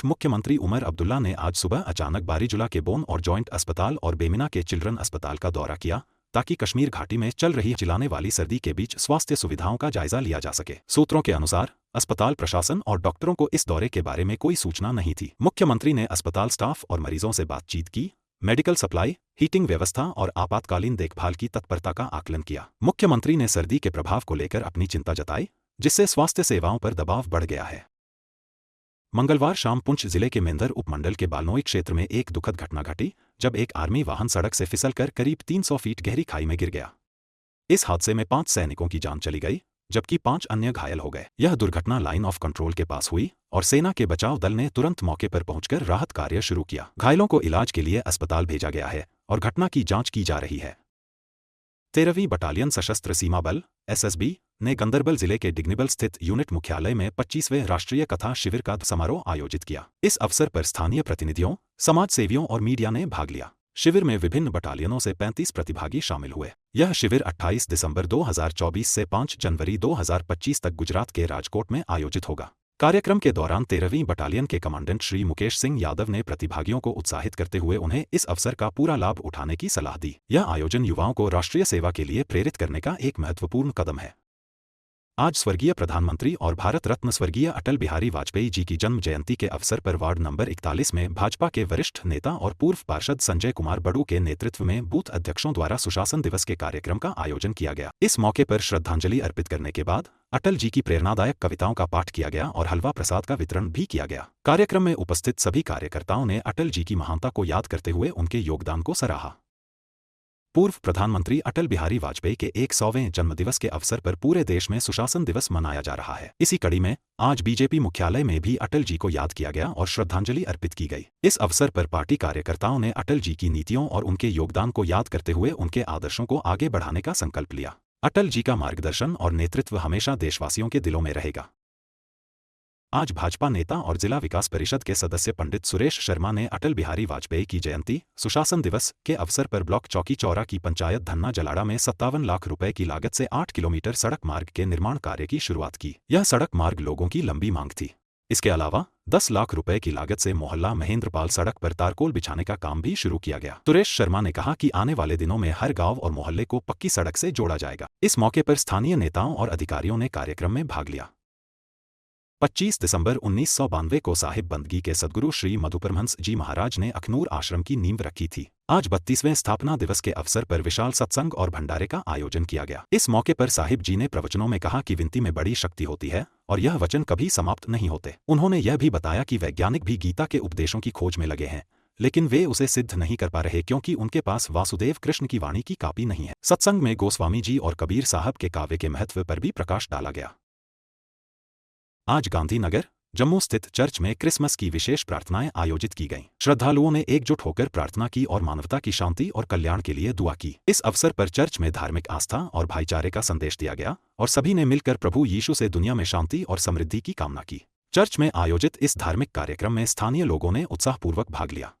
मुख्यमंत्री उमर अब्दुल्ला ने आज सुबह अचानक बारीजुला के बोन और जॉइंट अस्पताल और बेमिना के चिल्ड्रन अस्पताल का दौरा किया ताकि कश्मीर घाटी में चल रही चिल्लाने वाली सर्दी के बीच स्वास्थ्य सुविधाओं का जायजा लिया जा सके। सूत्रों के अनुसार अस्पताल प्रशासन और डॉक्टरों को इस दौरे के बारे में कोई सूचना नहीं थी। मुख्यमंत्री ने अस्पताल स्टाफ और मरीजों से बातचीत की, मेडिकल सप्लाई, हीटिंग व्यवस्था और आपातकालीन देखभाल की तत्परता का आकलन किया। मुख्यमंत्री ने सर्दी के प्रभाव को लेकर अपनी चिंता जताई, जिससे स्वास्थ्य सेवाओं पर दबाव बढ़ गया है। मंगलवार शाम पुंछ जिले के मेंधर उपमंडल के बालनोई क्षेत्र में एक दुखद घटना घटी, जब एक आर्मी वाहन सड़क से फिसलकर करीब 300 फीट गहरी खाई में गिर गया। इस हादसे में 5 सैनिकों की जान चली गई, जबकि 5 अन्य घायल हो गए। यह दुर्घटना लाइन ऑफ कंट्रोल के पास हुई और सेना के बचाव दल ने तुरंत मौके पर पहुंचकर राहत कार्य शुरू किया। घायलों को इलाज के लिए अस्पताल भेजा गया है और घटना की जांच की जा रही है। 13वीं बटालियन सशस्त्र सीमा बल (SSB) ने गंदरबल जिले के डिग्निबल स्थित यूनिट मुख्यालय में 25वें राष्ट्रीय कथा शिविर का समारोह आयोजित किया। इस अवसर पर स्थानीय प्रतिनिधियों, समाज सेवियों और मीडिया ने भाग लिया। शिविर में विभिन्न बटालियनों से 35 प्रतिभागी शामिल हुए। यह शिविर 28 दिसंबर 2024 से 5 जनवरी 2025 तक गुजरात के राजकोट में आयोजित होगा। कार्यक्रम के दौरान 13वीं बटालियन के कमांडेंट श्री मुकेश सिंह यादव ने प्रतिभागियों को उत्साहित करते हुए उन्हें इस अवसर का पूरा लाभ उठाने की सलाह दी। यह आयोजन युवाओं को राष्ट्रीय सेवा के लिए प्रेरित करने का एक महत्वपूर्ण कदम है। आज स्वर्गीय प्रधानमंत्री और भारत रत्न स्वर्गीय अटल बिहारी वाजपेयी जी की जन्म जयंती के अवसर पर वार्ड नंबर 41 में भाजपा के वरिष्ठ नेता और पूर्व पार्षद संजय कुमार बड़ू के नेतृत्व में बूथ अध्यक्षों द्वारा सुशासन दिवस के कार्यक्रम का आयोजन किया गया। इस मौके पर श्रद्धांजलि अर्पित करने के बाद अटल जी की प्रेरणादायक कविताओं का पाठ किया गया और हलवा प्रसाद का वितरण भी किया गया। कार्यक्रम में उपस्थित सभी कार्यकर्ताओं ने अटल जी की महानता को याद करते हुए उनके योगदान को सराहा। पूर्व प्रधानमंत्री अटल बिहारी वाजपेयी के 100वें जन्मदिवस के अवसर पर पूरे देश में सुशासन दिवस मनाया जा रहा है। इसी कड़ी में आज बीजेपी मुख्यालय में भी अटल जी को याद किया गया और श्रद्धांजलि अर्पित की गई। इस अवसर पर पार्टी कार्यकर्ताओं ने अटल जी की नीतियों और उनके योगदान को याद करते हुए उनके आदर्शों को आगे बढ़ाने का संकल्प लिया। अटल जी का मार्गदर्शन और नेतृत्व हमेशा देशवासियों के दिलों में रहेगा। आज भाजपा नेता और जिला विकास परिषद के सदस्य पंडित सुरेश शर्मा ने अटल बिहारी वाजपेयी की जयंती सुशासन दिवस के अवसर पर ब्लॉक चौकी चौरा की पंचायत धन्ना जलाड़ा में 57 लाख रुपए की लागत से 8 किलोमीटर सड़क मार्ग के निर्माण कार्य की शुरुआत की। यह सड़क मार्ग लोगों की लंबी मांग थी। इसके अलावा 10 लाख रुपए की लागत से मोहल्ला महेंद्रपाल सड़क पर तारकोल बिछाने का काम भी शुरू किया गया। सुरेश शर्मा ने कहा कि आने वाले दिनों में हर गांव और मोहल्ले को पक्की सड़क से जोड़ा जाएगा। इस मौके पर स्थानीय नेताओं और अधिकारियों ने कार्यक्रम में भाग लिया। 25 दिसंबर 1992 को साहिब बंदगी के सद्गुरु श्री मधुपरमहंस जी महाराज ने अखनूर आश्रम की नींव रखी थी। आज 32वें स्थापना दिवस के अवसर पर विशाल सत्संग और भंडारे का आयोजन किया गया। इस मौके पर साहिब जी ने प्रवचनों में कहा कि विनती में बड़ी शक्ति होती है और यह वचन कभी समाप्त नहीं होते। उन्होंने यह भी बताया कि वैज्ञानिक भी गीता के उपदेशों की खोज में लगे हैं, लेकिन वे उसे सिद्ध नहीं कर पा रहे क्योंकि उनके पास वासुदेव कृष्ण की वाणी की कॉपी नहीं है। सत्संग में गोस्वामी जी और कबीर साहब के काव्य के महत्व पर भी प्रकाश डाला गया। आज गांधीनगर, जम्मू स्थित चर्च में क्रिसमस की विशेष प्रार्थनाएं आयोजित की गईं। श्रद्धालुओं ने एकजुट होकर प्रार्थना की और मानवता की शांति और कल्याण के लिए दुआ की। इस अवसर पर चर्च में धार्मिक आस्था और भाईचारे का संदेश दिया गया और सभी ने मिलकर प्रभु यीशु से दुनिया में शांति और समृद्धि की कामना की। चर्च में आयोजित इस धार्मिक कार्यक्रम में स्थानीय लोगों ने उत्साहपूर्वक भाग लिया।